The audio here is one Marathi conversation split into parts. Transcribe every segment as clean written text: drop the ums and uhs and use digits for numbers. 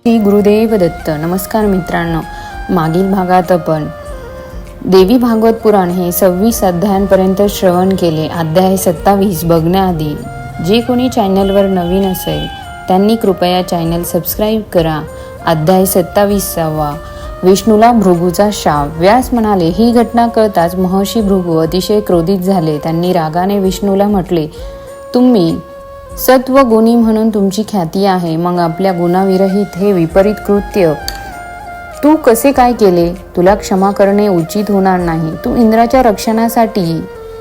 श्री गुरुदेव दत्त. नमस्कार मित्रांनो, मागील भागात आपण देवी भागवत पुराण हे 26 अध्यायांपर्यंत श्रवण केले. अध्याय 27 बघण्याआधी जे कोणी चॅनलवर नवीन असेल त्यांनी कृपया चॅनल सबस्क्राईब करा. अध्याय 27. विष्णूला भृगूचा शाप. व्यास म्हणाले, ही घटना कळताच महर्षी भृगू अतिशय क्रोधित झाले. त्यांनी रागाने विष्णूला म्हटले, तुम्ही सत्वगुणी म्हणून तुमची ख्याती आहे, मग आपल्या गुणाविरहित हे विपरीत कृत्य तू कसे काय केले? तुला क्षमा करणे उचित होणार नाही. तू इंद्राच्या रक्षणासाठी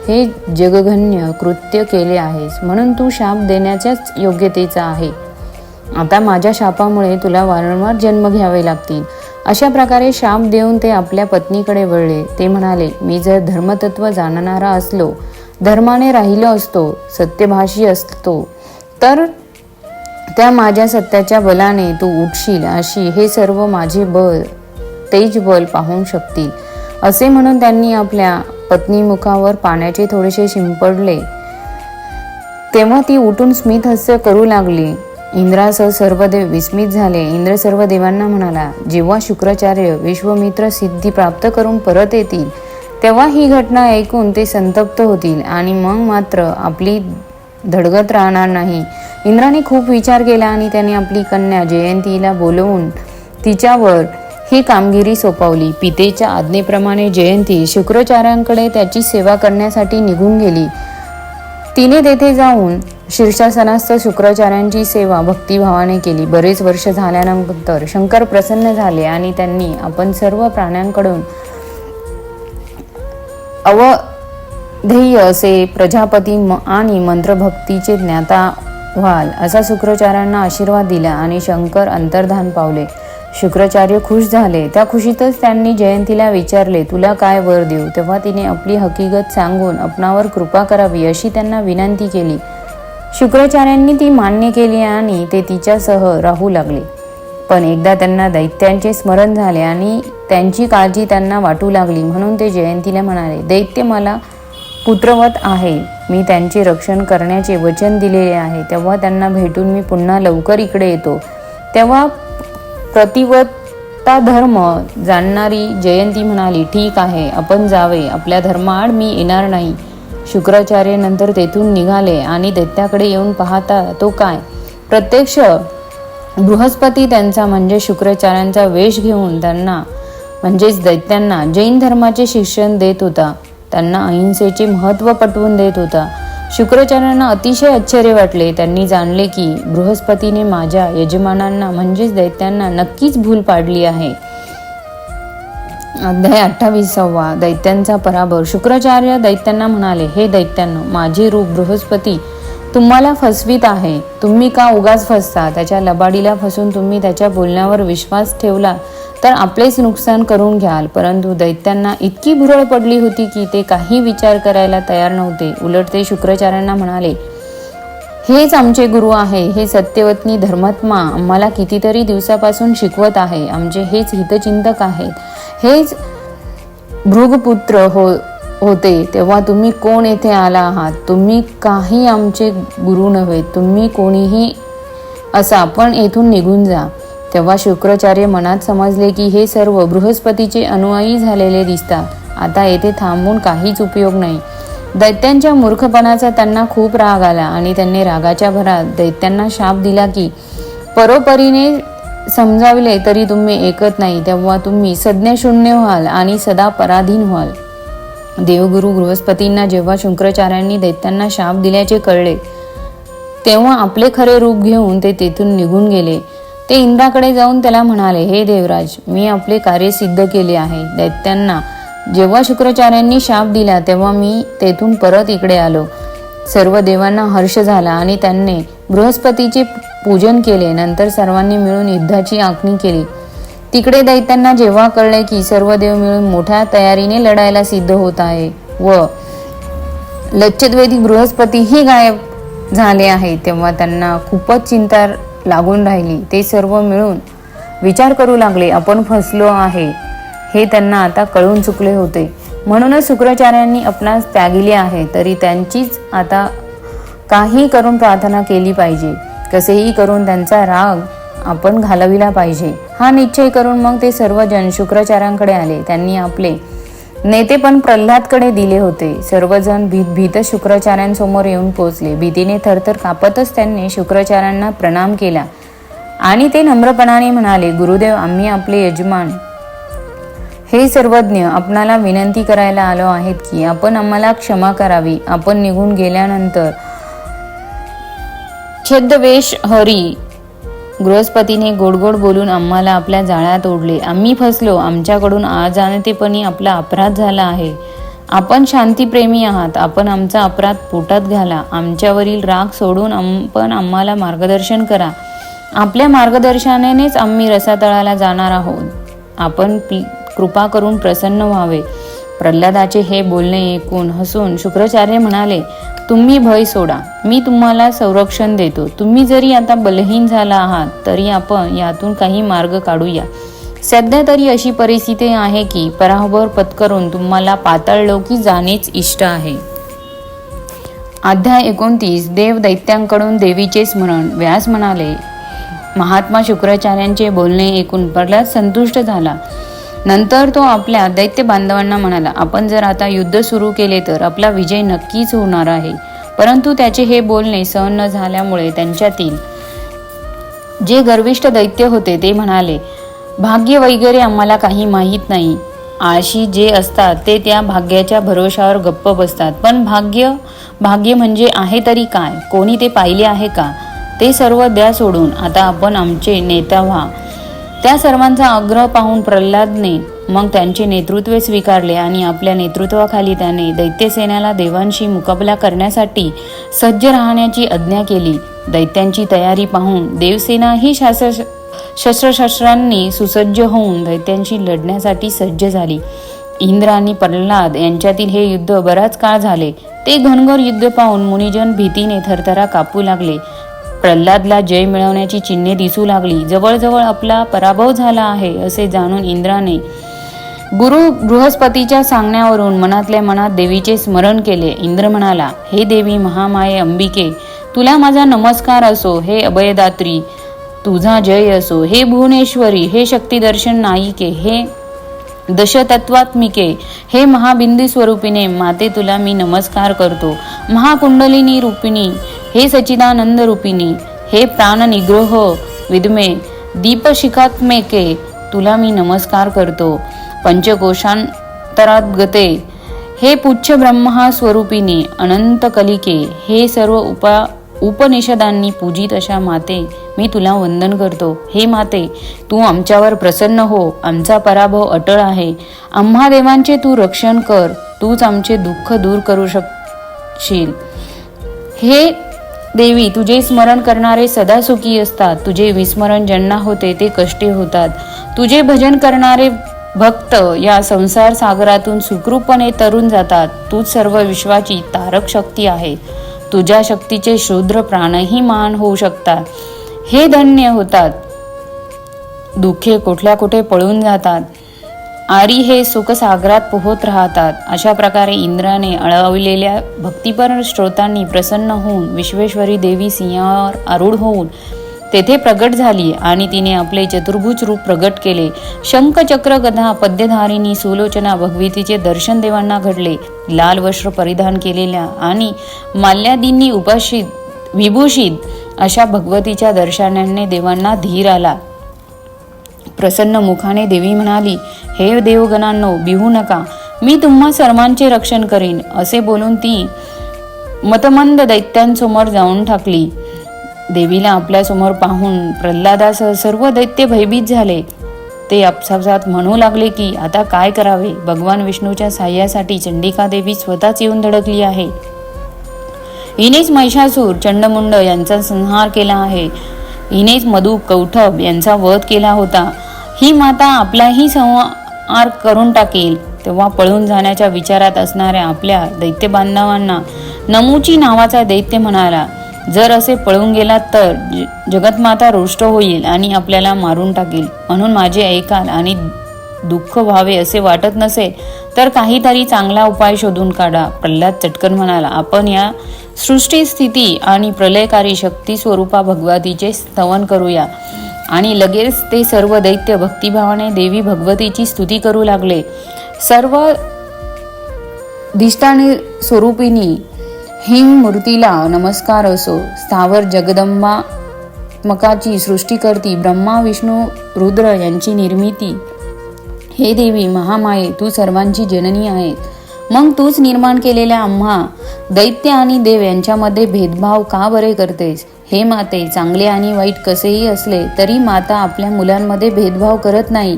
हे जगघन्य कृत्य केले आहेस, म्हणून तू शाप देण्याच्याच योग्यतेचा आहे. आता माझ्या शापामुळे तुला वारंवार जन्म घ्यावे लागतील. अशा प्रकारे शाप देऊन ते आपल्या पत्नीकडे वळले. ते म्हणाले, मी जर धर्मतत्व जाणणारा असलो, धर्माने राहिलो असतो, सत्यभाषी असतो, तर त्या माझ्या सत्याच्या बलाने तू उठशील, अशी हे सर्व माझे बल तेज बल पाहू शकतील. असे म्हणून त्यांनी आपल्या पत्नीमुखावर पाण्याचे थोडेसे शिंपडले. तेव्हा ती उठून स्मितहास्य करू लागली. इंद्रासह सर्व देव विस्मित झाले. इंद्र सर्व देवांना म्हणाला, जेव्हा शुक्राचार्य विश्वमित्र सिद्धी प्राप्त करून परत येतील तेव्हा ही घटना ऐकून ते संतप्त होतील आणि मग मात्र आपली धडगत राहणार नाही. इंद्राने खूप विचार केला आणि त्याने आपली कन्या जयंतीला बोलवून तिच्यावर ही कामगिरी सोपवली. पितेच्या आज्ञेप्रमाणे जयंती शुक्राचार्यांकडे त्याची सेवा करण्यासाठी निघून गेली. तिने तेथे जाऊन शीर्षासनास्थ शुक्राचार्यांची सेवा भक्तिभावाने केली. बरेच वर्ष झाल्यानंतर शंकर प्रसन्न झाले आणि त्यांनी आपण सर्व प्राण्यांकडून अवधेय असे प्रजापती आणि मंत्रभक्तीचे ज्ञाता व्हाल असा शुक्राचार्यांना आशीर्वाद दिला आणि शंकर अंतर्धान पावले. शुक्राचार्य खुश झाले. त्या खुशीतच त्यांनी जयंतीला विचारले, तुला काय वर देऊ? तेव्हा तिने आपली हकीकत सांगून आपणावर कृपा करावी अशी त्यांना विनंती केली. शुक्राचार्यांनी ती मान्य केली आणि ते तिच्यासह राहू लागले. पण एकदा त्यांना दैत्यांचे स्मरण झाले आणि त्यांची काळजी त्यांना वाटू लागली, म्हणून ते जयंतीला म्हणाले, दैत्य मला पुत्रवत आहे, मी त्यांचे रक्षण करण्याचे वचन दिलेले आहे. तेव्हा त्यांना भेटून मी पुन्हा लवकर इकडे येतो. तेव्हा प्रतिवता धर्म जाणणारी जयंती म्हणाली, ठीक आहे, आपण जावे. आपल्या धर्माआड मी येणार नाही. शुक्राचार्य नंतर तेथून निघाले आणि दैत्याकडे येऊन पाहता तो काय, प्रत्यक्ष बृहस्पती त्यांचा म्हणजे शुक्राचार्यांचा वेश घेऊन त्यांना म्हणजेच दैत्यांना जैन धर्माचे शिक्षण देत होता. त्यांना अहिंसेचे महत्त्व पटवून देत होता. शुक्राचार्यांना अतिशय आश्चर्य वाटले. त्यांनी जाणले की बृहस्पतीने माझ्या यजमानांना म्हणजेच दैत्यांना नक्कीच भूल पाडली आहे. अध्याय 28. दैत्यांचा पराभव. शुक्राचार्य दैत्यांना म्हणाले, हे दैत्यांनो, माझे रूप बृहस्पती तुम्हाला फसवीत आहे. तुम्ही का उगाच फसता? त्याच्या लबाडीला फसून तुम्ही त्याच्या बोलण्यावर विश्वास ठेवला तर आपलेच नुकसान करून घ्याल. परंतु दैत्यांना इतकी भुरळ पडली होती की ते काही विचार करायला तयार नव्हते. उलट ते शुक्राचार्यांना म्हणाले, हेच आमचे गुरु आहे. हे सत्यवतनी धर्मात्मा आम्हाला कितीतरी दिवसापासून शिकवत आहे. आमचे हेच हितचिंतक आहेत. हेच भृगपुत्र होते तेव्हा तुम्ही कोण येथे आला आहात? तुम्ही काही आमचे गुरु नव्हे. तुम्ही कोणीही असा, पण येथून निघून जा. तेव्हा शुक्राचार्य मनात समजले की हे सर्व बृहस्पतीचे अनुयायी झालेले दिसतात. आता येथे थांबून काहीच उपयोग नाही. दैत्यांच्या मूर्खपणाचा त्यांना खूप राग आला आणि त्यांनी रागाच्या भरात दैत्यांना शाप दिला की परोपरीने समजावले तरी तुम्ही ऐकत नाही. तेव्हा तुम्ही संज्ञाशून्य व्हाल आणि सदा पराधीन व्हाल. देवगुरु बृहस्पतींना जेव्हा शुक्राचार्यांनी दैत्यांना शाप दिल्याचे कळले तेव्हा आपले खरे रूप घेऊन ते तेथून निघून गेले. ते इंद्राकडे जाऊन त्याला म्हणाले, हे देवराज, मी आपले कार्य सिद्ध केले आहे. दैत्यांना जेव्हा शुक्राचार्यांनी शाप दिला तेव्हा मी तेथून परत इकडे आलो. सर्व देवांना हर्ष झाला आणि त्यांनी बृहस्पतीचे पूजन केले. नंतर सर्वांनी मिळून युद्धाची आखणी केली. तिकडे दैत्यांना जेव्हा कळले की सर्व देव मिळून मोठ्या तयारीने लढायला सिद्ध होत आहे व लच्छद्वेदी बृहस्पतीही गायब झाले आहे, तेव्हा त्यांना खूपच चिंता लागून राहिली. ते सर्व मिळून विचार करू लागले, आपण फसलो आहे हे त्यांना आता कळून चुकले होते. म्हणूनच शुक्राचार्यांनी आपणास त्यागिले आहे. तरी त्यांचीच आता काही करून प्रार्थना केली पाहिजे. कसेही करून त्यांचा राग आपण घालविला पाहिजे. हा निश्चय करून मग ते सर्वजण शुक्राचार्यांकडे आले. त्यांनी आपले नेतेपण प्रल्हादकडे दिले होते. सर्वजण भीत शुक्राचार्यांसमोर येऊन पोचले. भीतीने थरथर कापतच त्यांनी शुक्राचार्यांना प्रणाम केला आणि ते नम्रपणाने म्हणाले, गुरुदेव, आम्ही आपले यजमान हे सर्वज्ञ आपणाला विनंती करायला आलो आहेत की आपण आम्हाला क्षमा करावी. आपण निघून गेल्यानंतर छद्मवेश हरी गृहस्पतीने गोडगोड बोलून आम्हाला आपल्या जाळ्यात ओढले. आम्ही फसलो. आमच्याकडून अजाणतेपणी आपला अपराध झाला आहे. आपण शांतीप्रेमी आहात. आपण आमचा अपराध पोटात घाला. आमच्यावरील राग सोडून आपण आम्हाला मार्गदर्शन करा. आपल्या मार्गदर्शनानेच आम्ही रसातळाला जाणार आहोत. आपण कृपा करून प्रसन्न व्हावे. प्रल्हादाचे हे बोलणे ऐकून हसून शुक्राचार्य म्हणाले, तुम्ही भय सोडा. मी तुम्हाला संरक्षण देतो. तुम्ही जरी आता बलहीन झाला आहात तरी आपण यातून काही मार्ग काढूया. सध्या तरी अशी परिस्थिती आहे की पराभव पत्करून तुम्हाला पाताळलोकी जाणेच इष्ट आहे. अध्याय 29. देव दैत्यांकडून देवीचे स्मरण. व्यास म्हणाले, महात्मा शुक्राचार्यांचे बोलणे ऐकून प्रल्हाद संतुष्ट झाला. नंतर तो आपल्या दैत्य बांधवांना म्हणाला, आपण जर आता युद्ध सुरू केले तर आपला विजय नक्कीच होणार आहे. परंतु त्याचे हे बोलणे सहन न झाल्यामुळे त्यांच्यातील जे गर्विष्ठ दैत्य होते ते म्हणाले, भाग्य वगैरे आम्हाला काही माहीत नाही. आळशी जे असतात ते त्या भाग्याच्या भरोशावर गप्प बसतात. पण भाग्य म्हणजे आहे तरी काय? कोणी ते पाहिले आहे का? ते सर्व द्या सोडून. आता आपण आमचे नेता व्हा. त्या सर्वांचा आग्रह पाहून प्रल्हादने मग त्यांचे नेतृत्व स्वीकारले आणि आपल्या नेतृत्वाखाली त्याने दैत्यसेनेला देवांशी मुकाबला करण्यासाठी सज्ज राहण्याची आज्ञा केली. दैत्यांची तयारी पाहून देवसेना ही शस्त्रशस्त्रांनी सुसज्ज होऊन दैत्यांशी लढण्यासाठी सज्ज झाली. इंद्र आणि प्रल्हाद यांच्यातील हे युद्ध बराच काळ झाले. ते घनघोर युद्ध पाहून मुनिजन भीतीने थरथरा कापू लागले. प्रल्हादला जय मिळवण्याची चिन्हे दिसू लागली. जवळजवळ आपला पराभव झाला आहे असे जाणून इंद्राने गुरु बृहस्पतीच्या सांगण्यावरून मनातल्या मनात देवीचे स्मरण केले. इंद्र म्हणाला, हे देवी महामाये अंबिके, तुला माझा नमस्कार असो. हे अभयदात्री, तुझा जय असो. हे भुवनेश्वरी, हे शक्तिदर्शन नायिके, हे दशतत्वात्मिके, हे महाबिंदू स्वरूपिणे माते, तुला मी नमस्कार करतो. महाकुंडलिनी रूपिणी, हे सच्चिदानंद रूपिणी, हे प्राण निग्रह विद्मे, दीपशिखात्मेके, तुला मी नमस्कार करतो. पंचकोशांतरात गते, हे पुच्छ ब्रह्मा स्वरूपिणी, अनंत कलिके, हे सर्व उपनिषदांनी पूजित अशा माते, मी तुला वंदन करतो. हे माते, तू आमच्यावर प्रसन्न हो. आमचा पराभव अटळ आहे. आम्हा देवांचे तू रक्षण कर. तूच आमचे दुःख दूर करू शकशील. हे देवी, तुझे स्मरण करणारे सदा सुखी असतात. तुझे विस्मरण ज्यांना होते ते कष्टी होतात. तुझे भजन करणारे भक्त या संसार सागरातून सुखरूपपणे तरून जातात. तूच सर्व विश्वाची तारक शक्ती आहे. तुझ्या शक्तीचे शूद्र प्राणही महान होऊ शकतात. हे धन्य होतात. दुःखे कुठल्या कुठे पळून जातात. आरी हे सुखसागरात पोहत राहतात. अशा प्रकारे इंद्राने अळवलेल्या भक्तिपर श्रोतांनी प्रसन्न होऊन विश्वेश्वरी देवी सिंहावर आरूढ होऊन तेथे प्रगट झाली आणि तिने आपले चतुर्भुज रूप प्रगट केले. शंख चक्र गदा पद्यधारिणी सुलोचना भगवतीचे दर्शन देवांना घडले. लाल वस्त्र परिधान केलेल्या आणि माल्यादींनी विभूषित अशा भगवतीच्या दर्शनाने देवांना धीर आला. प्रसन्न मुखाने देवी म्हणाली, हे देवगणांनो, बिहू नका. मी तुम्हा सर्वांचे रक्षण करीन. असे बोलून ती मतमंद दैत्यांसमोर जाऊन ठाकली. देवीला आपल्या समोर पाहून प्रल्हादासह सर्व दैत्य भयभीत झाले. ते आपसात म्हणू लागले की आता काय करावे. भगवान विष्णूच्या साह्यासाठी चंडिका देवी स्वतःच येऊन धडकली आहे. हिनेच महिषासूर चंडमुंड यांचा संहार केला आहे. हिनेच मधु कौठब यांचा वध केला होता. ही माता आपलाही संहार करून टाकेल. तेव्हा पळून जाण्याच्या विचारात असणाऱ्या आपल्या दैत्य बांधवांना नमुची नावाचा दैत्य म्हणाला, जर असे पळून गेलात तर जगतमाता रुष्ट होईल आणि आपल्याला मारून टाकेल. म्हणून माझे ऐकाल आणि दुःख व्हावे असे वाटत नसेल तर काहीतरी चांगला उपाय शोधून काढा. प्रल्हाद चटकन म्हणाला, आपण या सृष्टी स्थिती आणि प्रलयकारी शक्ती स्वरूपा भगवतीचे स्तवन करूया. आणि लगेच ते सर्व दैत्य भक्तिभावाने देवी भगवतीची स्तुती करू लागले. सर्व धिष्ठाने स्वरूपिणी हिं मूर्तीला नमस्कार असो. स्थावर जगदंबात्मकाची सृष्टी करती ब्रह्मा विष्णू रुद्र यांची निर्मिती. हे देवी महामाये, तू सर्वांची जननी आहेस. मग तूच निर्माण केलेल्या आम्हा दैत्य आणि देव यांच्यामध्ये भेदभाव का बरे करतेस? हे माते, चांगले आणि वाईट कसेही असले तरी माता आपल्या मुलांमध्ये भेदभाव करत नाही.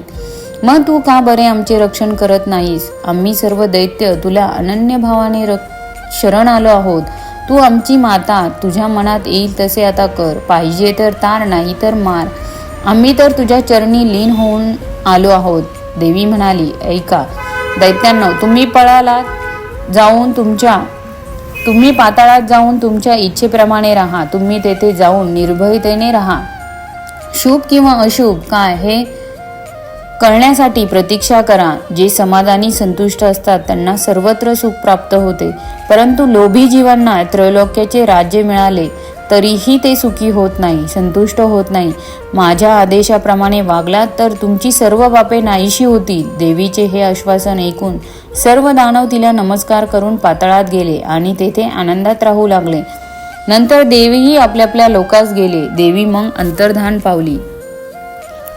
मग तू का बरे आमचे रक्षण करत नाहीस? आम्ही सर्व दैत्य तुला अनन्य भावाने शरण आलो आहोत. तू आमची माता, तुझ्या मनात येईल तसे आता कर. पाहिजे तर तार, नाही तर मार. आम्ही तर तुझ्या चरणी लीन होऊन आलो आहोत. देवी म्हणाली, ऐका दैत्यांनो, तुम्ही पाताळात जाऊन तुमच्या इच्छेप्रमाणे राहा. तुम्ही तेथे जाऊन निर्भयतेने राहा. शुभ किंवा अशुभ काय हे कळण्यासाठी प्रतीक्षा करा. जे समाधानी संतुष्ट असतात त्यांना सर्वत्र सुख प्राप्त होते. परंतु लोभी जीवांना त्रैलोक्याचे राज्य मिळाले तरीही ते सुखी होत नाही, संतुष्ट होत नाही. माझ्या आदेशाप्रमाणे वागलात तर तुमची सर्व पापे नाहीशी होतील. देवीचे हे आश्वासन ऐकून सर्व दानव तिला नमस्कार करून पाताळात गेले आणि तेथे आनंदात राहू लागले. नंतर देवीही आपल्या आपल्या लोकास गेले. देवी मग अंतर्धान पावली.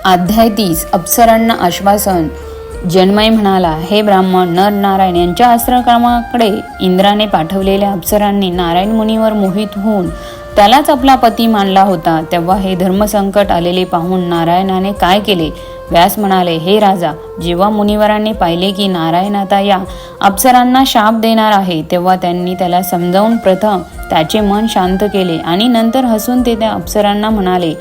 अध्याय 30. अप्सरांना आश्वासन. जन्मय म्हणाला, हे ब्राह्मण, नर नारायण यांच्या आश्रमाकडे इंद्राने पाठवलेल्या अप्सरांनी नारायण मुनीवर मोहित होऊन त्यालाच आपला पती मानला होता. तेव्हा हे धर्मसंकट आलेले पाहून नारायणाने काय केले? व्यास म्हणाले, हे राजा, जेव्हा मुनिवरांनी पाहिले की नारायण आता या अप्सरांना शाप देणार आहे, तेव्हा त्यांनी त्याला समजावून प्रथम त्याचे मन शांत केले आणि नंतर हसून ते त्या अप्सरांना म्हणाले,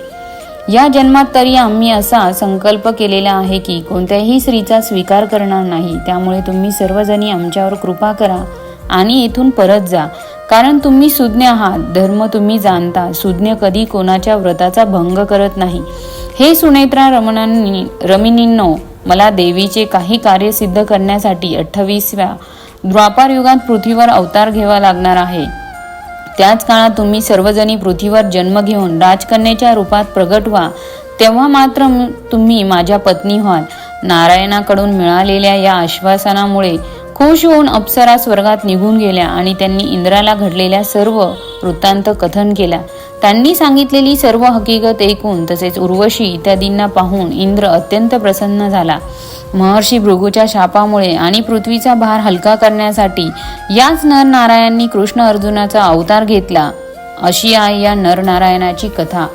या जन्मात तरी आम्ही असा संकल्प केलेला आहे की कोणत्याही स्त्रीचा स्वीकार करणार नाही. त्यामुळे तुम्ही सर्वजणी आमच्यावर कृपा करा आणि इथून परत जा. कारण तुम्ही सुज्ञ आहात, धर्म तुम्ही जाणता. सुज्ञ कधी कोणाच्या व्रताचा भंग करत नाही. हे सुनेत्रा रमणींनो, मला देवीचे काही कार्य सिद्ध करण्यासाठी 28व्या द्वापार युगात पृथ्वीवर अवतार घ्यावा लागणार आहे. त्याच काळात तुम्ही सर्वजणी पृथ्वीवर जन्म घेऊन राजकन्येच्या रूपात प्रगट व्हा. तेव्हा मात्र तुम्ही माझ्या पत्नी व्हाल. नारायणाकडून मिळालेल्या या आश्वासनामुळे खुश होऊन अप्सरा स्वर्गात निघून गेल्या आणि त्यांनी इंद्राला घडलेल्या सर्व वृत्तांत कथन केला. त्यांनी सांगितलेली सर्व हकीकत ऐकून तसेच उर्वशी इत्यादींना पाहून इंद्र अत्यंत प्रसन्न झाला. महर्षी भृगूच्या शापामुळे आणि पृथ्वीचा भार हलका करण्यासाठी याच नरनारायणांनी कृष्ण अर्जुनाचा अवतार घेतला. अशी आहे या नरनारायणाची कथा.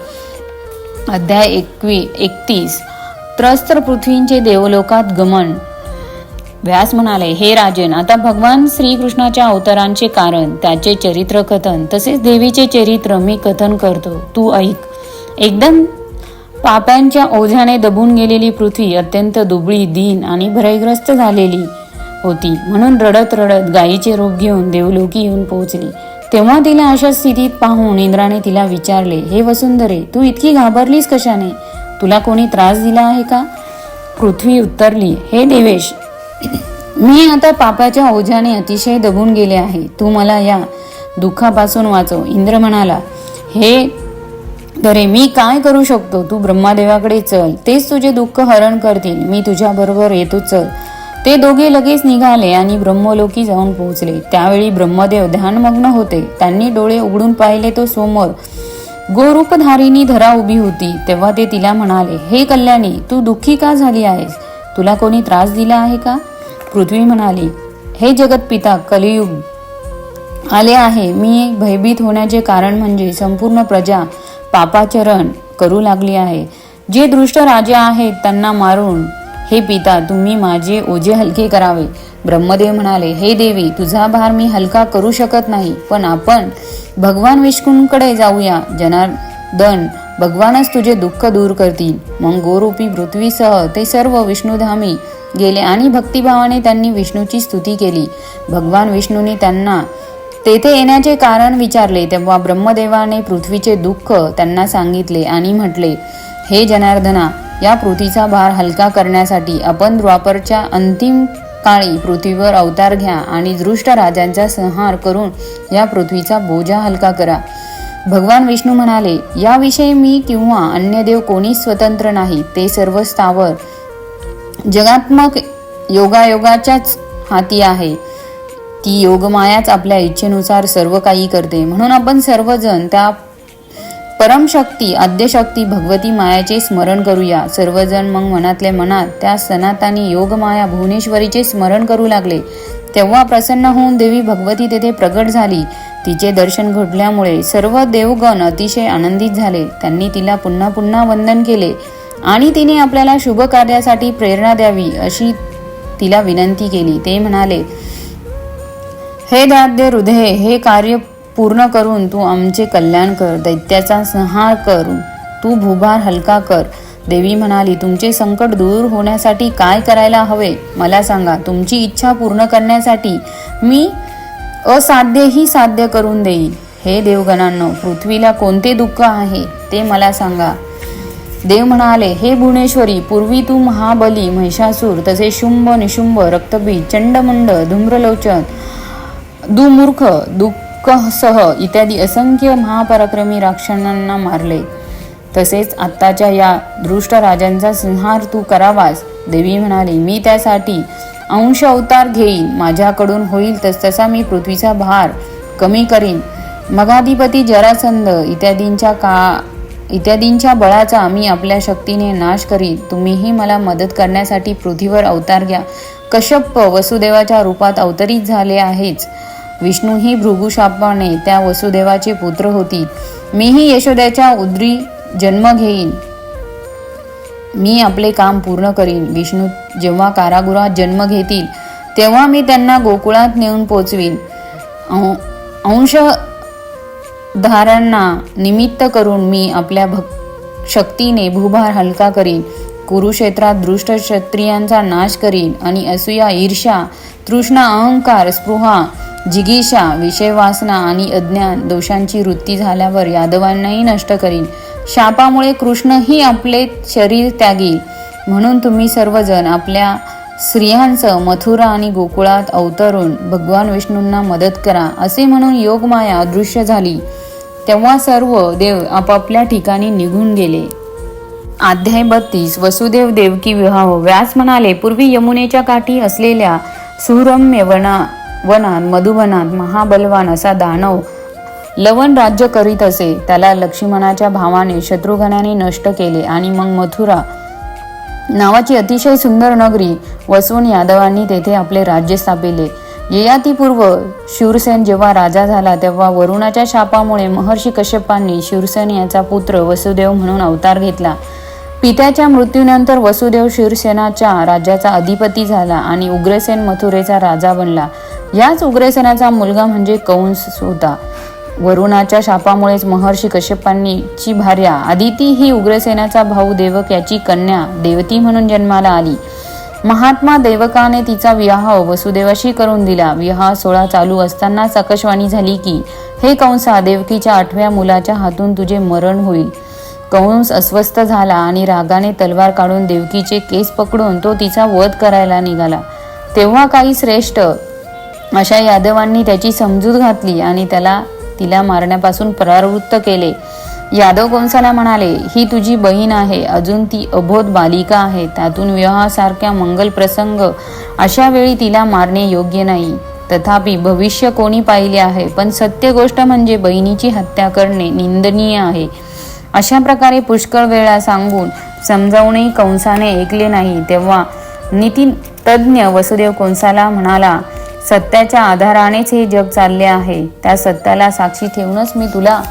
अध्याय 31. त्रस्त्र पृथ्वींचे देवलोकात गमन. व्यास म्हणाले, हे राजन, आता भगवान श्रीकृष्णाच्या अवतारांचे कारण, त्याचे चरित्र कथन तसेच देवीचे चरित्र मी कथन करतो, तू ऐक. एकदम पाप्यांच्या ओझ्याने दबून गेलेली पृथ्वी अत्यंत दुबळी, दीन आणि भयग्रस्त झालेली होती. म्हणून रडत रडत गायीचे रूप घेऊन देवलोकी येऊन पोहोचली. तेव्हा तिला अशा स्थितीत पाहून इंद्राने तिला विचारले, हे वसुंधरे, तू इतकी घाबरलीस कशाने? तुला कोणी त्रास दिला आहे का? पृथ्वी उत्तरली, हे देवेश, मी आता पापाच्या ओझ्याने अतिशय दबून गेले आहे. तू मला या दुःखापासून वाचव. इंद्र म्हणाला, हे धरे, मी काय करू शकतो? तू ब्रह्मदेवाकडे चल, तेच तुझे दुःख हरण करतील. मी तुझ्या बरोबर येतो, चल. ते दोघे लगेच निघाले आणि ब्रह्मलोकी जाऊन पोहोचले. त्यावेळी ब्रह्मदेव ध्यानमग्न होते. त्यांनी डोळे उघडून पाहिले तो समोर गोरूपधारिणी धरा उभी होती. तेव्हा ते तिला म्हणाले, हे कल्याणी, तू दुःखी का झाली आहेस? तुला कोणी त्रास दिला आहे का? पृथ्वी म्हणाली, हे जगतपिता, कलियुग आले आहे. मी भयभीत होण्याचे कारण म्हणजे संपूर्ण प्रजा पापाचरण करू लागली आहे. जे दुष्ट राजा आहेत त्यांना मारून हे पिता, तुम्ही माझे ओझे हलके करावे. ब्रह्मदेव म्हणाले, हे देवी, तुझा भार मी हलका करू शकत नाही, पण आपण भगवान विष्णूंकडे जाऊया. जनार्दन भगवानच तुझे दुःख दूर करतील. मग गोरूपी पृथ्वीसह ते सर्व विष्णुधामी गेले आणि भक्तिभावाने त्यांनी विष्णूची स्तुती केली. भगवान विष्णूंनी त्यांना तेथे येण्याचे कारण विचारले. तेव्हा ब्रह्मदेवाने पृथ्वीचे दुःख त्यांना सांगितले आणि म्हटले, हे जनार्दना, या पृथ्वीचा भार हलका करण्यासाठी आपण द्वापरच्या अंतिम काळी पृथ्वीवर अवतार घ्या आणि दृष्ट राजांचा संहार करून या पृथ्वीचा बोजा हलका करा. भगवान विष्णू म्हणाले, याविषयी मी किंवा अन्य देव कोणीच स्वतंत्र नाही. ते सर्व स्थावर जगात्मक योगायोगाच्याच हाती आहे. ती योगमायाच आपल्या इच्छेनुसार सर्व काही करते. म्हणून आपण सर्वजण त्या परमशक्ती आद्यशक्ती भगवती मायाचे स्मरण करूया. सर्वजण मग मनातल्या मनात त्या सनातनी योगमाया भुवनेश्वरीचे स्मरण करू लागले. तेव्हा प्रसन्न होऊन देवी भगवती तेथे प्रगट झाली. तिचे दर्शन घडल्यामुळे सर्व देवगण अतिशय आनंदित झाले. त्यांनी तिला पुन्हा पुन्हा वंदन केले आणि तिने आपल्याला शुभ कार्यासाठी प्रेरणा द्यावी अशी तिला विनंती केली. ते म्हणाले, हे दाद्य हृदय, हे कार्य पूर्ण करून तू आमचे कल्याण कर. दैत्याचा संहार करून तू भूभार हलका कर. देवी म्हणाली, तुमचे संकट दूर होण्यासाठी काय करायला हवे मला सांगा. तुमची इच्छा पूर्ण करण्यासाठी मी असाध्यही साध्य करून देईन. हे देवगणांनो, पृथ्वीला कोणते दुःख आहे ते मला सांगा. देव म्हणाले, हे भुवनेश्वरी, पूर्वी तू महाबली, महिषासूर, तसे शुंभ, निशुंभ, रक्तबीज, चंडमुंड, धूम्रलोचन, दुमूर्ख, दुःखसह इत्यादी असंख्य महापराक्रमी राक्षसांना मारले. तसेच आत्ताच्या या दृष्ट राजांचा संहार तू करावास. देवी म्हणाली, मी त्यासाठी अंश अवतार घेईन. माझ्याकडून होईल तसा मी पृथ्वीचा भार कमी करीन. मगाधिपती जरासंध इत्यादींच्या बळाचा मी आपल्या शक्तीने नाश करीन. तुम्हीही मला मदत करण्यासाठी पृथ्वीवर अवतार घ्या. कश्यप वसुदेवाच्या रूपात अवतरित झाले आहेच. विष्णूही भृगुशापाने त्या वसुदेवाचे पुत्र होती. मीही यशोदेच्या उदरी जन्म घेईन. मी आपले काम पूर्ण करीन. विष्णू जेव्हा कारागृहात जन्म घेतील तेव्हा मी त्यांना गोकुळात नेऊन पोचवीन. अंशधारांना निमित्त करून मी आपल्या शक्तीने भूभार हलका करीन. कुरुक्षेत्रात दृष्ट क्षत्रियांचा नाश करीन आणि असूया, ईर्ष्या, तृष्णा, अहंकार, स्पृहा, जिगीषा, विषयवासना आणि अज्ञान दोषांची वृत्ती झाल्यावर यादवांनाही नष्ट करीन. शापामुळे कृष्णही आपले शरीर त्यागील. म्हणून तुम्ही सर्वजण आपल्या स्त्रियांसह मथुरा आणि गोकुळात अवतरून भगवान विष्णूंना मदत करा. असे म्हणून योगमाया अदृश्य झाली. तेव्हा सर्व देव आपापल्या ठिकाणी निघून गेले. अध्याय 32 वसुदेव देवकी विवाह. व्यास म्हणाले, पूर्वी यमुनेच्या काठी असलेल्या सुरम्य वनात मधुवनात महाबलवान असा दानव लवण राज्य करीत असे. त्याला लक्ष्मणाच्या भावाने शत्रुघ्नाने नष्ट केले आणि मग मथुरा नावाची अतिशय सुंदर नगरी वसवून यादवांनी तेथे आपले राज्य स्थापिले. ययातीपूर्व शूरसेन जेव्हा राजा झाला तेव्हा वरुणाच्या शापामुळे महर्षी कश्यपांनी शूरसेन याचा पुत्र वसुदेव म्हणून अवतार घेतला. पित्याच्या मृत्यूनंतर वसुदेव शूरसेनाच्या राज्याचा अधिपती झाला आणि उग्रसेन मथुरेचा राजा बनला. याच उग्रसेनाचा मुलगा म्हणजे कंस होता. वरुणाच्या शापामुळेच महर्षी कश्यपांची भार्या आदिती ही उग्रसेनाचा भाऊ देवक याची कन्या देवती म्हणून जन्माला आली. महात्मा देवकाने तिचा विवाह वसुदेवाशी करून दिला. विवाह सोहळा चालू असतानाच आकाशवाणी झाली की, हे कंसा, देवकीच्या 8व्या मुलाच्या हातून तुझे मरण होईल. कंस अस्वस्थ झाला आणि रागाने तलवार काढून देवकीचे केस पकडून तो तिचा वध करायला निघाला. तेव्हा काही श्रेष्ठ अशा यादवांनी त्याची समजूत घातली आणि तिला मारण्यापासून परावृत्त केले. यादव कंसाला म्हणाले, ही तुझी बहीण आहे, अजून ती अबोध बालिका आहे. त्यातून विवाहासारख्या मंगल प्रसंग अशा वेळी तिला मारणे योग्य नाही. तथापि भविष्य कोणी पाहिले आहे, पण सत्य गोष्ट म्हणजे बहिणीची हत्या करणे निंदनीय आहे. अशा प्रकारे पुष्कळ वेळा सांगून समजावूनही कंसाने ऐकले नाही. तेव्हा नीतितज्ञ वसुदेव कंसाला म्हणाला, सत्याच्या आधारानेच हे जग चालले आहे. त्या सत्याला साक्षी ठेवूनच मी तुला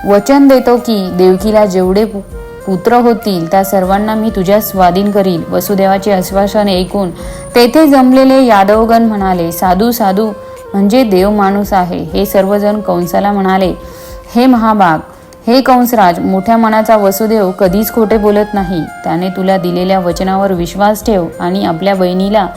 वचन देतो की देवकीला जेवढे पुत्र होतील त्या सर्वांना मी तुझ्या स्वाधीन करील. वसुदेवाचे आश्वासन ऐकून तेथे जमलेले यादवगण म्हणाले, साधू साधू म्हणजे देव माणूस आहे. हे सर्वजण कंसाला म्हणाले, हे महाभाग, हे कंसराज, मोठ्या मनाचा वसुदेव कधीच खोटे बोलत नाही. त्याने तुला दिलेल्या वचनावर विश्वास ठेव आणि आपल्या बहिणीला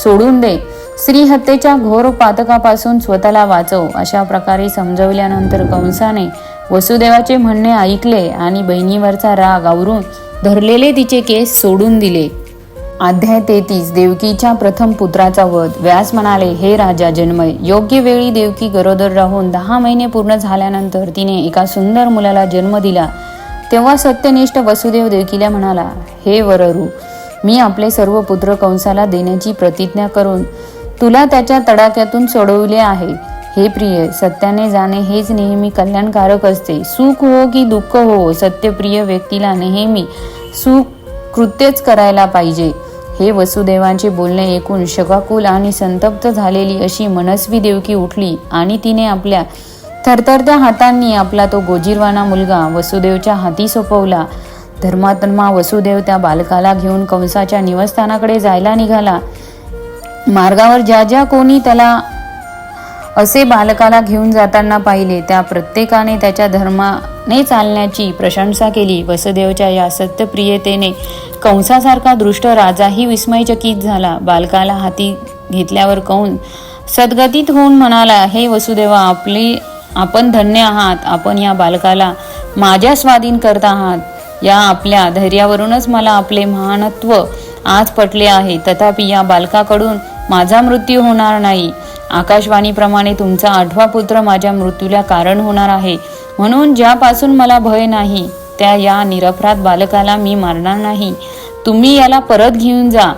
सोडून दे. स्त्री हत्येच्या घोर पातकापासून स्वतःला वाचव. अशा प्रकारे समजवल्यानंतर कंसाने वसुदेवाचे म्हणणे ऐकले आणि बहिणीवरचा राग आवरून धरलेले तिचे केस सोडून दिले. अध्याय 33 देवकीच्या प्रथम पुत्राचा वध. व्यास म्हणाले, हे राजा जन्मय, योग्य वेळी देवकी गरोदर राहून 10 महिने पूर्ण झाल्यानंतर तिने एका सुंदर मुलाला जन्म दिला. तेव्हा सत्यनिष्ठ वसुदेव देवकीला म्हणाला, हे वररू, मी आपले सर्व पुत्र कंसाला देण्याची प्रतिज्ञा करून तुला त्याच्या तडाख्यातून सोडविले आहे. हे प्रिय, सत्याने जाणे हेच नेहमी कल्याणकारक असते. सुख हो की दुःख हो, सत्यप्रिय व्यक्तीला नेहमी सुकृत्यच करायला पाहिजे. हे वसुदेवांचे बोलणे ऐकून शकाकुल आणि संतप्त झालेली अशी मनस्वी देवकी उठली आणि तिने आपल्या थरथरत्या हातांनी आपला तो गोजीरवाणा मुलगा वसुदेवच्या हाती सोपवला. धर्मात्मा वसुदेव त्या बालकाला घेऊन कंसाच्या निवासस्थानाकडे जायला निघाला. मार्गावर ज्या ज्या कोणी त्याला असे बालकाला घेऊन जाताना पाहिले त्या प्रत्येकाने त्याच्या धर्माने चालण्याची प्रशंसा केली. वसुदेवच्या या सत्यप्रियतेने कंसासारखा दृष्ट राजाही विस्मयचकित झाला. बालकाला हाती घेतल्यावर कंस सद्गतीत होऊन म्हणाला, हे वसुदेवा, आपण धन्य आहात. आपण या बालकाला माझ्या स्वाधीन करत आहात. या आपल्या धैर्यावरूनच मला आपले महानत्व आज पटले आहे. तथापि या बालकाकडून माझा मृत्यू होणार नाही. आकाशवाणीप्रमाणे तुमचा 8वा पुत्र माझ्या मृत्यूला कारण होणार आहे. म्हणून ज्यापासून मला भय नाही त्या या निरपराध बालकाला मी मारणार नाही. तुम्ही याला परत घेऊन जा.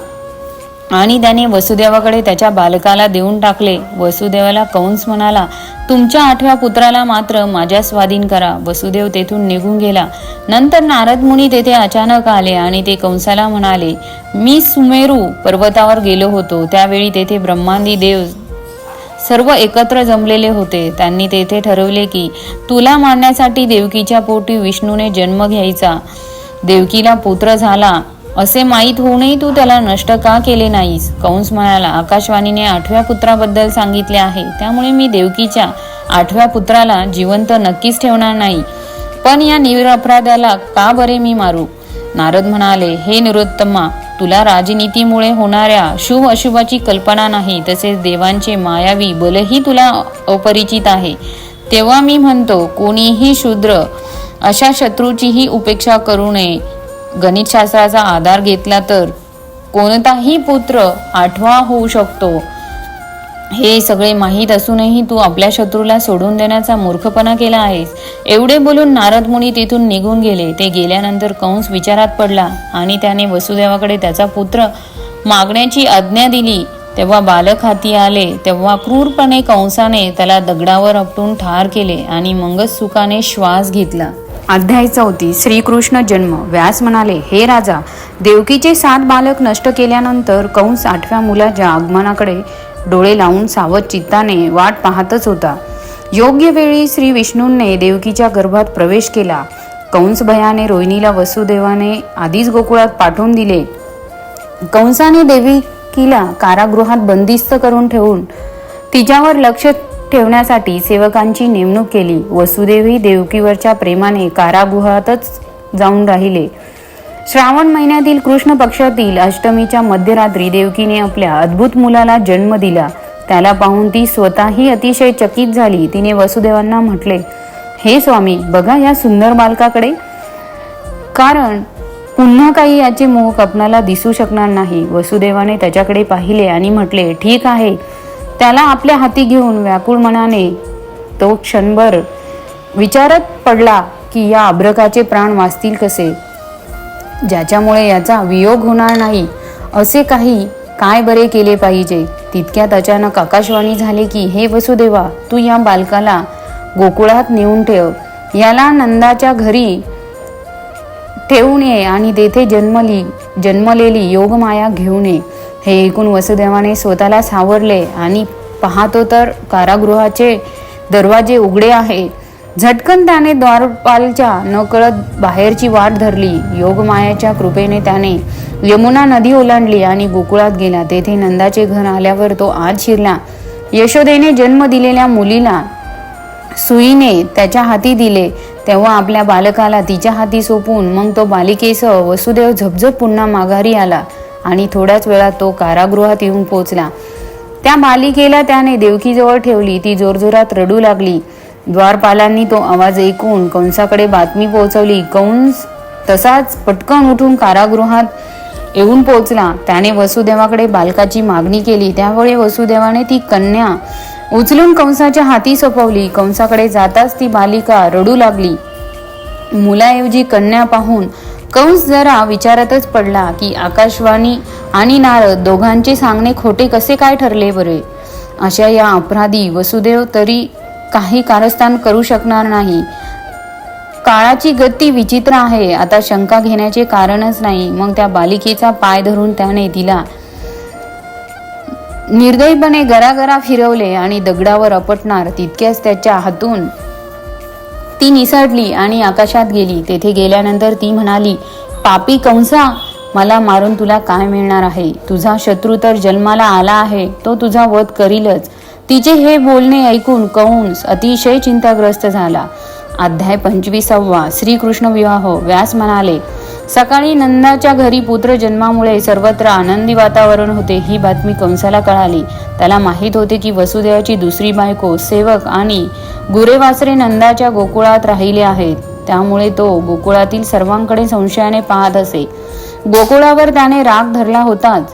आणि त्याने वसुदेवाकडे त्याच्या बालकाला देऊन टाकले. वसुदेवाला कंस म्हणाला, तुमच्या 8व्या पुत्राला मात्र माझ्या स्वाधीन करा. वसुदेव तेथून निघून गेला. नंतर नारद मुनी तेथे अचानक आले आणि ते कंसाला म्हणाले, मी सुमेरू पर्वतावर गेलो होतो. त्यावेळी तेथे ब्रह्मादी देव सर्व एकत्र जमलेले होते. त्यांनी तेथे ठरवले की तुला मारण्यासाठी देवकीच्या पोटी विष्णूने जन्म घ्यायचा. देवकीला पुत्र झाला असे माहीत होऊनही तू त्याला नष्ट का केले नाहीस? कंस म्हणाला, आकाशवाणीने 8व्या पुत्राबद्दल सांगितले आहे, त्यामुळे मी देवकीच्या 8व्या पुत्राला जिवंत नक्कीच ठेवणार नाही. पण या निरपराध्याला का बरे मी मारू? नारद म्हणाले, हे नरोत्तमा, तुला राजनीतीमुळे होणाऱ्या शुभ अशुभाची कल्पना नाही. तसेच देवांचे मायावी बलही तुला अपरिचित आहे. तेव्हा मी म्हणतो, कोणीही शूद्र अशा शत्रूचीही उपेक्षा करू नये. गणितशास्त्राचा आधार घेतला तर कोणताही पुत्र 8वा होऊ शकतो. हे सगळे माहीत असूनही तू आपल्या शत्रूला सोडून देण्याचा मूर्खपणा केला आहेस. एवढे बोलून नारद मुनी तिथून निघून गेले. ते गेल्यानंतर कंस विचारात पडला आणि त्याने वसुदेवाकडे त्याचा पुत्र मागण्याची आज्ञा दिली. तेव्हा बालक हाती आले. तेव्हा क्रूरपणे कंसाने त्याला दगडावर आपटून ठार केले आणि मगच सुखाने श्वास घेतला. अध्याय 34 श्रीकृष्ण जन्म. व्यास म्हणाले, हे राजा, देवकीचे 7 बालक नष्ट केल्यानंतर कंस 8व्या मुलाच्या आगमनाकडे डोळे लावून सावध चित्ताने वाट पाहतच होता. योग्य वेळी श्री विष्णूंनी देवकीच्या गर्भात प्रवेश केला. कंस भयाने रोहिणीला वसुदेवाने आधीच गोकुळात पाठवून दिले. कंसाने देवकीला कारागृहात बंदिस्त करून ठेवून तिच्यावर लक्ष ठेवण्यासाठी सेवकांची नेमणूक केली. वसुदेवही देवकीवरच्या प्रेमाने कारागृहातच जाऊन राहिले. श्रावण महिन्यातील कृष्ण पक्षातील अष्टमीच्या मध्यरात्री देवकीने आपल्या अद्भुत मुलाला जन्म दिला. त्याला पाहून ती स्वतःही अतिशय चकित झाली. तिने वसुदेवांना म्हटले, हे स्वामी, बघा या सुंदर बालकाकडे, कारण पुन्हा काही याचे मोह आपणाला दिसू शकणार नाही. वसुदेवाने त्याच्याकडे पाहिले आणि म्हटले, ठीक आहे. त्याला आपल्या हाती घेऊन व्याकुळ मनाने तो क्षणभर विचारत पडला की या अभ्रकाचे प्राण वाचतील कसे, ज्याच्यामुळे याचा वियोग होणार नाही. असे काही काय बरे केले पाहिजे. तितक्यात अचानक आकाशवाणी झाले की, हे वसुदेवा, तू या बालकाला गोकुळात नेऊन ठेव. याला नंदाच्या घरी ठेवून ये आणि तेथे जन्मलेली योगमाया घेऊन ये. हे ऐकून वसुदेवाने स्वतःला सावरले आणि पाहतो तर कारागृहाचे दरवाजे उघडे आहे. झटकन त्याने द्वारपालच्या नकळत बाहेरची वाट धरली. योगमायाच्या कृपेने त्याने यमुना नदी ओलांडली आणि गोकुळात गेला. तेथे नंदाचे घर आल्यावर तो आत शिरला. यशोदेने जन्म दिलेल्या मुलीला सुईने त्याच्या हाती दिले. तेव्हा आपल्या बालकाला तिच्या हाती सोपून मग तो बालिकेसह वसुदेव झपझप पुन्हा माघारी आला आणि थोड्याच वेळात तो कारागृहात येऊन पोचला. त्या बालिकेला त्याने देवकीजवळ ठेवली. ती जोरजोरात रडू लागली. द्वारपालांनी तो आवाज ऐकून कंसाकडे बातमी पोहोचवली. कंस तसाच पटकन उठून कारागृहात येऊन पोहोचला. त्याने वसुदेवाकडे बालकाची मागणी केली. त्यावेळी वसुदेवाने ती कन्या उचलून कंसाच्या हाती सोपवली. कंसाकडे जाताच ती बालिका रडू लागली. मुलाऐवजी कन्या पाहून कंस जरा विचारातच पडला की आकाशवाणी आणि नारद दोघांचे सांगणे खोटे कसे काय ठरले बरे. अशा या अपराधी वसुदेव तरी काही कारस्थान करू शकणार नाही. काळाची गती विचित्र आहे. आता शंका घेण्याचे कारणच नाही. मग त्या बालिकेचा पाय धरून त्याने तिला निर्दयीपणे गरागरा फिरवले आणि दगडावर आपटणार तितक्याच त्याच्या हातून ती निसटली आणि आकाशात गेली. तेथे गेल्यानंतर ती म्हणाली, पापी कंसा, मला मारून तुला काय मिळणार आहे? तुझा शत्रू तर जन्माला आला आहे, तो तुझा वध करीलच. तिचे हे बोलणे ऐकून कंस अतिशय चिंताग्रस्त झाला. अध्याय 25. श्रीकृष्ण विवाह. व्यास म्हणाले, सकाळी नंदाच्या घरी पुत्र जन्मामुळे सर्वत्र आनंदी वातावरण होते. ही बातमी कंसाला कळाली. त्याला माहीत होते की वसुदेवाची दुसरी बायको, सेवक आणि गुरेवासरे नंदाच्या गोकुळात राहिले आहेत. त्यामुळे तो गोकुळातील सर्वांकडे संशयाने पाहत असे. गोकुळावर त्याने राग धरला होताच.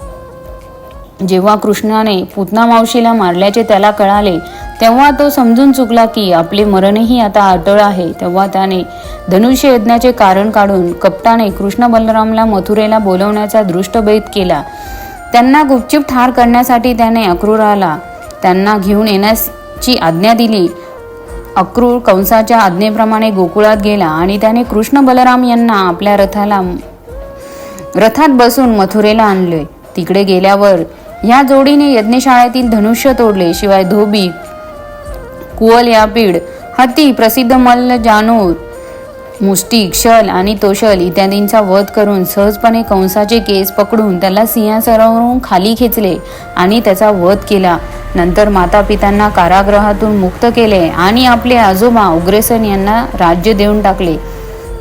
जेव्हा कृष्णाने पुतना मावशीला मारल्याचे त्याला कळाले तेव्हा तो समजून चुकला की आपले मरणही आता अटळ आहे. तेव्हा त्याने धनुष्य यज्ञाचे कारण काढून कपटाने कृष्ण बलरामला मथुरेला बोलवण्याचा दृष्टभेद केला. त्यांना गुपचूप ठार करण्यासाठी त्याने अक्रूराला त्यांना घेऊन येण्याची आज्ञा दिली. अक्रूर कंसाच्या आज्ञेप्रमाणे गोकुळात गेला आणि त्याने कृष्ण बलराम यांना आपल्या रथात बसून मथुरेला आणले. तिकडे गेल्यावर या जोडीने यज्ञशाळेतील धनुष्य तोडले. शिवाय धोबी, कुवल, यापीड, हत्ती, प्रसिद्ध मल्ल, जानूर, मुष्टिक, शल आणि तोशल इत्यादींचा वध करून सहजपणे कंसाचे केस पकडून त्याला सिंहासनावरून खाली खेचले आणि त्याचा वध केला. नंतर माता पित्यांना कारागृहातून मुक्त केले आणि आपले आजोबा उग्रसेन यांना राज्य देऊन टाकले.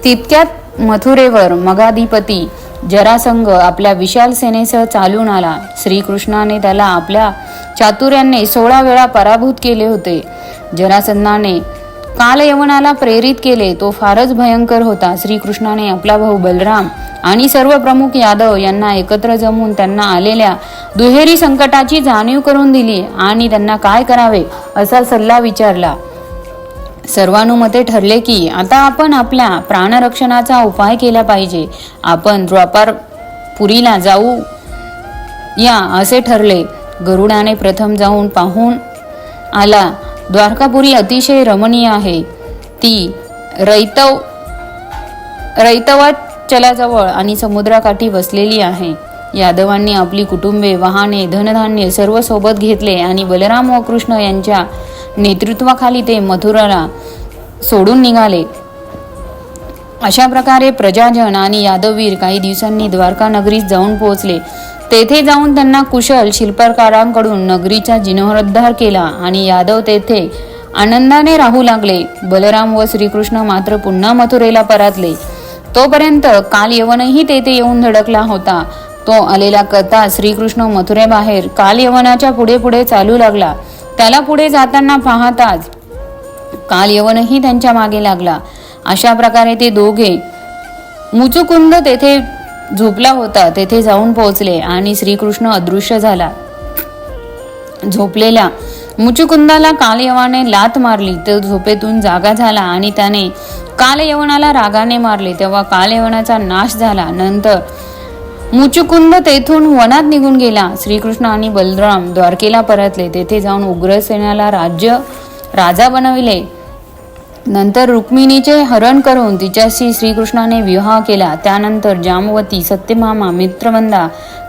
तितक्यात मथुरेवर मगाधिपती जरासंघ आपल्या विशाल सेनेसह चालून आला. श्रीकृष्णाने त्याला आपल्या चातुर्याने 16 वेळा पराभूत केले होते. जरासंधाने कालयवनाला प्रेरित केले. तो फारच भयंकर होता. श्रीकृष्णाने आपला भाऊ बलराम आणि सर्व प्रमुख यादव यांना एकत्र जमवून त्यांना आलेल्या दुहेरी संकटाची जाणीव करून दिली आणि त्यांना काय करावे असा सल्ला विचारला. सर्वानुमते ठरले की आता आपण आपल्या प्राणरक्षणाचा उपाय केला पाहिजे. आपण द्वापारपुरीला जाऊ या असे ठरले. गरुडाने प्रथम जाऊन पाहून आला. द्वारकापुरी अतिशय रमणीय आहे. ती रैतवाचलाजवळ आणि समुद्राकाठी वसलेली आहे. यादवांनी आपली कुटुंबे, वाहने, धनधान्य सर्व सोबत घेतले आणि बलराम व कृष्ण यांच्या नेतृत्वाखाली ते मथुराला सोडून निघाले. अशा प्रकारे प्रजाजन आणि यादववीर काही दिवसांनी द्वारका नगरीत जाऊन पोहोचले. तेथे जाऊन त्यांना कुशल शिल्पकारांकडून नगरीचा जीर्णोद्धार केला आणि यादव तेथे आनंदाने राहू लागले. बलराम व श्रीकृष्ण मात्र पुन्हा मथुरेला परतले. तोपर्यंत कालयवनही तेथे येऊन धडकला होता. तो आलेला कथा श्रीकृष्ण मथुरेबाहेर कालयवनाच्या पुढे पुढे चालू लागला. त्याला पुढे जाताना पाहताच कालयवनही त्यांच्या मागे लागला. अशा प्रकारे ते दोघे मुचुकुंद तेथे झोपला होता तेथे जाऊन पोहोचले आणि श्रीकृष्ण अदृश्य झाला. झोपलेल्या मुचुकुंदाला कालयवनाने लात मारली. तो झोपेतून जागा झाला आणि त्याने कालयवनाला रागाने मारले. तेव्हा कालयवनाचा नाश झाला. नंतर मुचुकुंद तेथून वनात निघून गेला. श्रीकृष्ण आणि बलराम द्वारकेला परतले. तेथे जाऊन उग्रसेनाला राजा बनविले. नंतर रुक्मिणीचे हरण करून तिच्याशी श्रीकृष्णाने विवाह केला. त्यानंतर जामवती, सत्यभामा, मित्रवंदा,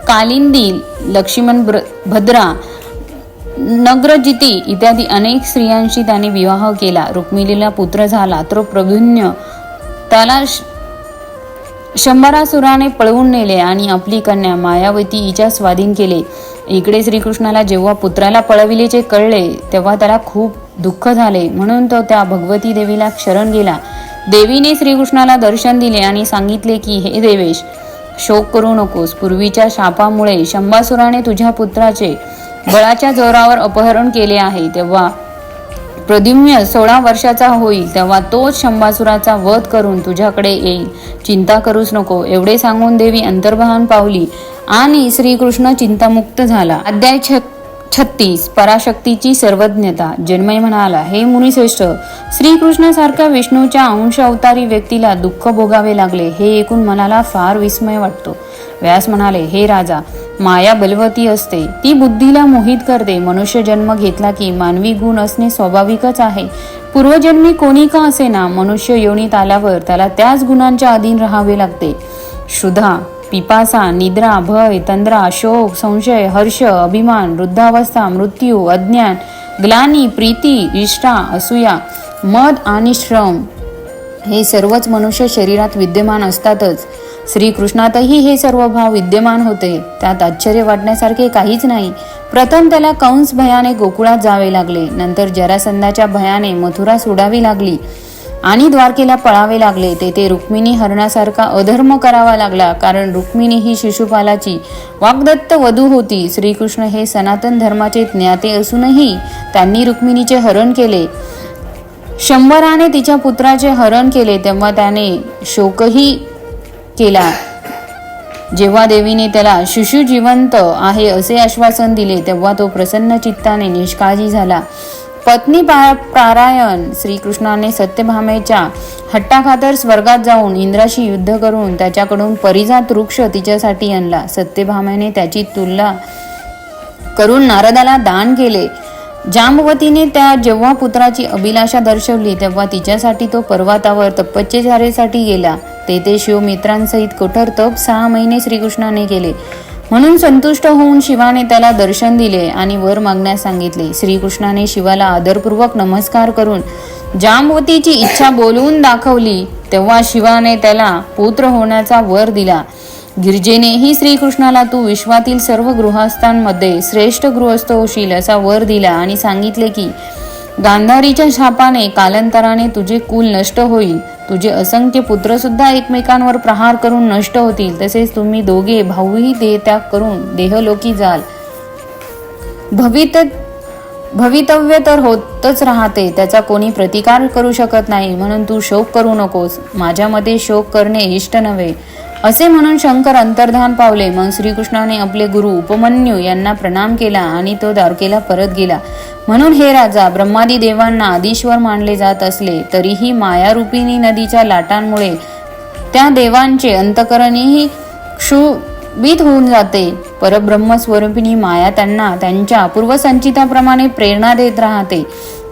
कालिंदी, लक्ष्मण, भद्रा, नग्रजिती इत्यादी अनेक स्त्रियांशी त्याने विवाह केला. रुक्मिणीला पुत्र झाला. तो प्रद्युम्न. त्याला शंभरासुराने पळवून नेले आणि आपली कन्या मायावती हिच्या स्वाधीन केले. इकडे श्रीकृष्णाला जेव्हा पुत्राला पळविल्याचे कळले तेव्हा त्याला खूप दुःख झाले. म्हणून तो त्या भगवती देवीला शरण गेला. देवीने श्रीकृष्णाला दर्शन दिले आणि सांगितले की हे देवेश, शोक करू नकोस. पूर्वीच्या शापामुळे शंभासुराने तुझ्या पुत्राचे बळाच्या जोरावर अपहरण केले आहे. तेव्हा प्रद्युम्न 16 वर्षाचा होईल तेव्हा तोच शंभासुराचा वध करून तुझ्याकडे येईल. चिंता करूच नको. एवढे सांगून देवी अंतर्भान पावली आणि श्रीकृष्ण चिंतामुक्त झाला. अध्याय 36 पराशक्तीची सर्वज्ञता. जन्मय म्हणाला, हे मुनिश्रेष्ठ, श्रीकृष्णासारख्या विष्णूच्या अंश अवतारी व्यक्तीला दुःख भोगावे लागले हे ऐकून मनाला फार विस्मय वाटतो. व्यास म्हणाले, हे राजा, माया बलवती असते, ती बुद्धीला मोहित करते. मनुष्य जन्म घेतला की मानवी गुण असणे स्वाभाविकच आहे. पूर्वजन्मी कोणी का असेना मनुष्य योनीत आल्यावर त्याला त्याच गुणांच्या अधीन राहावे लागते. क्षुधा, पिपासा, निद्रा, भय, तंद्रा, शोक, संशय, हर्ष, अभिमान, वृद्धावस्था, मृत्यू, अज्ञान, ग्लानी, प्रीती, इष्टा, असूया, मद आणि श्रम हे सर्वच मनुष्य शरीरात विद्यमान असतातच. श्रीकृष्णातही हे सर्व भाव विद्यमान होते. त्यात आश्चर्य वाटण्यासारखे काहीच नाही. प्रथम त्याला कंस भयाने गोकुळात जावे लागले. नंतर जरासंधाच्या भयाने मथुरा सोडावी लागली आणि द्वारकेला पळावे लागले. तेथे रुक्मिणी हरणासारखा अधर्म करावा लागला, कारण रुक्मिणी ही शिशुपालाची वाग्दत्त वधू होती. श्रीकृष्ण हे सनातन धर्माचे ज्ञाते असूनही त्यांनी रुक्मिणीचे हरण केले. शंभराने तिच्या पुत्राचे हरण केले तेव्हा त्याने शोकही केला. जेव्हा देवीने त्याला शिशु जिवंत आहे असे आश्वासन दिले तेव्हा तो प्रसन्न चित्ताने निष्काळजी झाला. पत्नी पारायण श्रीकृष्णाने सत्यभामेच्या हट्टाखातर स्वर्गात जाऊन इंद्राशी युद्ध करून त्याच्याकडून परिजात वृक्ष तिच्यासाठी आणला. सत्यभामेने त्याची तुलना करून नारदाला दान केले. जांबवतीने त्या जेव्हा पुत्राची अभिलाषा दर्शवली तेव्हा तिच्यासाठी तो पर्वतावर तपश्चर्येसाठी गेला. तेथे शिवमित्रांसहित कठोर तप 6 महिने श्रीकृष्णाने केले. म्हणून संतुष्ट होऊन शिवाने त्याला दर्शन दिले आणि वर मागण्यास सांगितले. श्रीकृष्णाने शिवाला आदरपूर्वक नमस्कार करून जांबवतीची इच्छा बोलवून दाखवली तेव्हा शिवाने त्याला पुत्र होण्याचा वर दिला. गिरिजेनेही श्रीकृष्णाला तू विश्वातील सर्व गृहस्थांमध्ये श्रेष्ठ गृहस्थ होशील असा वर दिला आणि सांगितले की गांधारीच्या शापाने कालांतराने तुझे कुल नष्ट होईल. तुझे असंख्य पुत्र सुद्धा एकमेकांवर प्रहार करून नष्ट होतील. तसेच तुम्ही दोघे भाऊही देहत्याग करून देहलोकी जाल. भवितव्य तर होतच राहते, त्याचा कोणी प्रतिकार करू शकत नाही. म्हणून तू शोक करू नकोस. माझ्या मते शोक करणे इष्ट नव्हे. असे म्हणून शंकर अंतर्धान पावले. मग श्रीकृष्णाने आपले गुरु उपमन्यू यांना प्रणाम केला आणि तो द्वारकेला परत गेला. म्हणून हे राजा, ब्रह्मादी देवांना आदिश्वर मानले जात असले तरीही मायारूपिणी नदीच्या लाटांमुळे त्या देवांचे अंतकरणही क्षुभित होऊन जाते. परब्रह्म स्वरूपिणी माया त्यांना त्यांच्या पूर्वसंचिताप्रमाणे प्रेरणा देत राहते.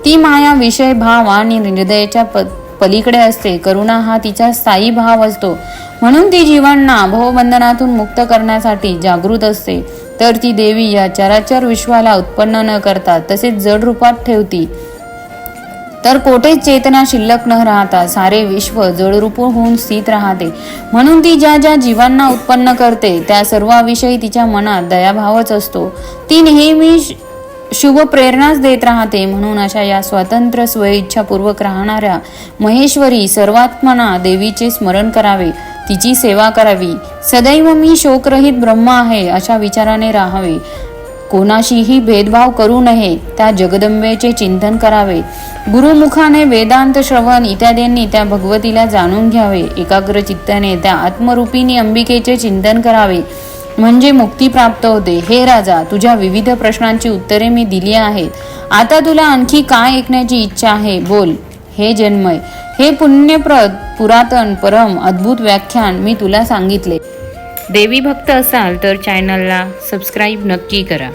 ती माया विषय भाव आणि हृदयाच्या पलीकडे असते. करुणा हा तिचा स्थायी भाव असतो. म्हणून ती जीवांना भवबंधनातून मुक्त करण्यासाठी जागृत असते. तर ती देवी या चराचर विश्वाला उत्पन्न न करता तसेच जड रूपात ठेवती. तर कोठेच चेतना शिल्लक न राहता सारे विश्व जडरूप होऊन स्थित राहते. म्हणून ती ज्या ज्या जीवांना उत्पन्न करते त्या सर्वाविषयी तिच्या मनात दयाभावच असतो. ती नेहमी शुभ प्रेरणाच देत राहते. म्हणून अशा या स्वतंत्र स्वइच्छापूर्वक राहणाऱ्या महेश्वरी सर्वात्मना देवीचे स्मरण करावे, तिची सेवा करावी. सदैव मी शोकरहित ब्रह्म आहे अशा विचाराने राहावे. कोणाशीही भेदभाव करू नये. त्या जगदंबेचे चिंतन करावे. गुरुमुखाने वेदांत श्रवण इत्यादींनी त्या भगवतीला जाणून घ्यावे. एकाग्र चित्ताने त्या आत्मरूपिणी अंबिकेचे चिंतन करावे, म्हणजे मुक्ती प्राप्त होते. हे राजा, तुझ्या विविध प्रश्नांची उत्तरे मी दिली आहेत. आता तुला आणखी काय ऐकण्याची इच्छा आहे, बोल. हे जन्मय, हे पुण्यप्रद पुरातन परम अद्भुत व्याख्यान मी तुला सांगितले. देवी भक्त असाल तर चॅनलला सबस्क्राईब नक्की करा.